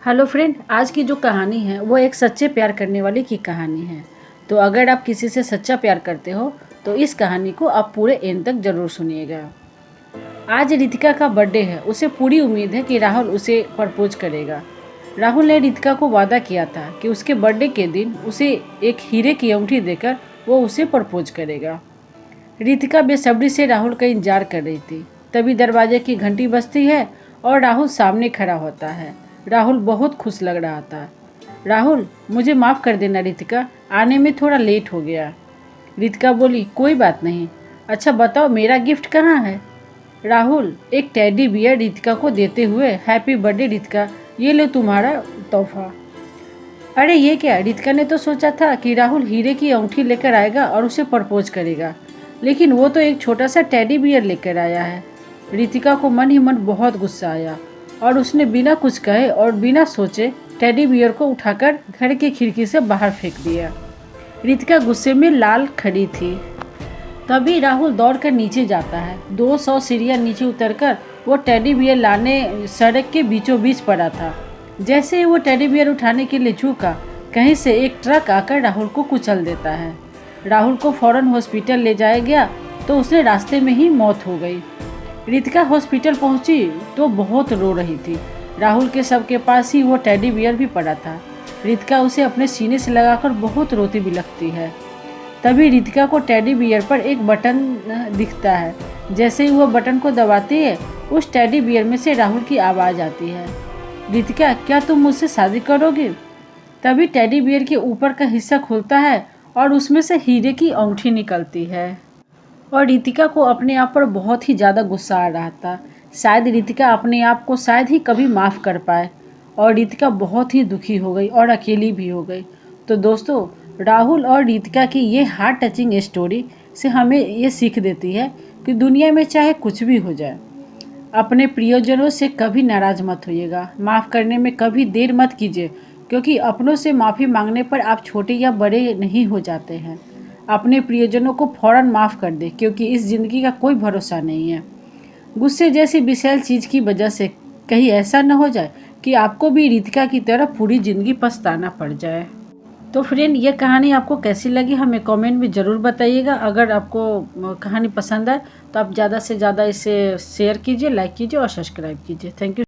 Hello friend, आज की जो कहानी है वो एक सच्चे प्यार करने वाले की कहानी है। तो अगर आप किसी से सच्चा प्यार करते हो तो इस कहानी को आप पूरे एंड तक ज़रूर सुनिएगा। आज रितिका का बर्थडे है। उसे पूरी उम्मीद है कि राहुल उसे प्रपोज करेगा। राहुल ने रितिका को वादा किया था कि उसके बर्थडे के दिन उसे एक हीरे की अंगूठी देकर वो उसे प्रपोज करेगा। रितिका बेसब्री से राहुल का इंतजार कर रही थी। तभी दरवाजे की घंटी बजती है और राहुल सामने खड़ा होता है। राहुल बहुत खुश लग रहा था। राहुल, मुझे माफ़ कर देना रितिका, आने में थोड़ा लेट हो गया। रितिका बोली, कोई बात नहीं। अच्छा बताओ, मेरा गिफ्ट कहाँ है? राहुल एक टेडी बियर रितिका को देते हुए, हैप्पी बर्थडे रितिका, ये लो तुम्हारा तोहफा। अरे ये क्या? रितिका ने तो सोचा था कि राहुल हीरे की अंगूठी लेकर आएगा और उसे प्रपोज करेगा, लेकिन वो तो एक छोटा सा टेडी बियर लेकर आया है। रितिका को मन ही मन बहुत गुस्सा आया और उसने बिना कुछ कहे और बिना सोचे टेडी बियर को उठाकर घर की खिड़की से बाहर फेंक दिया। रितिका गुस्से में लाल खड़ी थी। तभी राहुल दौड़कर नीचे जाता है। 200 सीढ़ियाँ नीचे उतरकर वो टेडी बियर लाने सड़क के बीचों बीच पड़ा था। जैसे ही वो टेडी बियर उठाने के लिए झुका, कहीं से एक ट्रक आकर राहुल को कुचल देता है। राहुल को फौरन हॉस्पिटल ले जाया गया तो उसने रास्ते में ही मौत हो गई। रितिका हॉस्पिटल पहुंची तो बहुत रो रही थी। राहुल के शव के पास ही वो टेडी बियर भी पड़ा था। रितिका उसे अपने सीने से लगाकर बहुत रोती बिलखती है। तभी रितिका को टेडी बियर पर एक बटन दिखता है। जैसे ही वो बटन को दबाती है, उस टेडी बियर में से राहुल की आवाज़ आती है, रितिका, क्या तुम मुझसे शादी करोगे? तभी टेडी बियर के ऊपर का हिस्सा खुलता है और उसमें से हीरे की अंगूठी निकलती है। और रितिका को अपने आप पर बहुत ही ज़्यादा गुस्सा आ रहा था। शायद रितिका अपने आप को शायद ही कभी माफ़ कर पाए, और रितिका बहुत ही दुखी हो गई और अकेली भी हो गई। तो दोस्तों, राहुल और रितिका की ये हार्ट टचिंग स्टोरी से हमें ये सीख देती है कि दुनिया में चाहे कुछ भी हो जाए, अपने प्रियजनों से कभी नाराज़ मत होइएगा। माफ़ करने में कभी देर मत कीजिए, क्योंकि अपनों से माफ़ी मांगने पर आप छोटे या बड़े नहीं हो जाते हैं। अपने प्रियजनों को फ़ौरन माफ़ कर दे, क्योंकि इस ज़िंदगी का कोई भरोसा नहीं है। गुस्से जैसी विशाल चीज़ की वजह से कहीं ऐसा न हो जाए कि आपको भी रितिका की तरह पूरी ज़िंदगी पछताना पड़ जाए। तो फ्रेंड, ये कहानी आपको कैसी लगी हमें कमेंट में ज़रूर बताइएगा। अगर आपको कहानी पसंद आए तो आप ज़्यादा से ज़्यादा इसे शेयर कीजिए, लाइक कीजिए और सब्सक्राइब कीजिए। Thank you.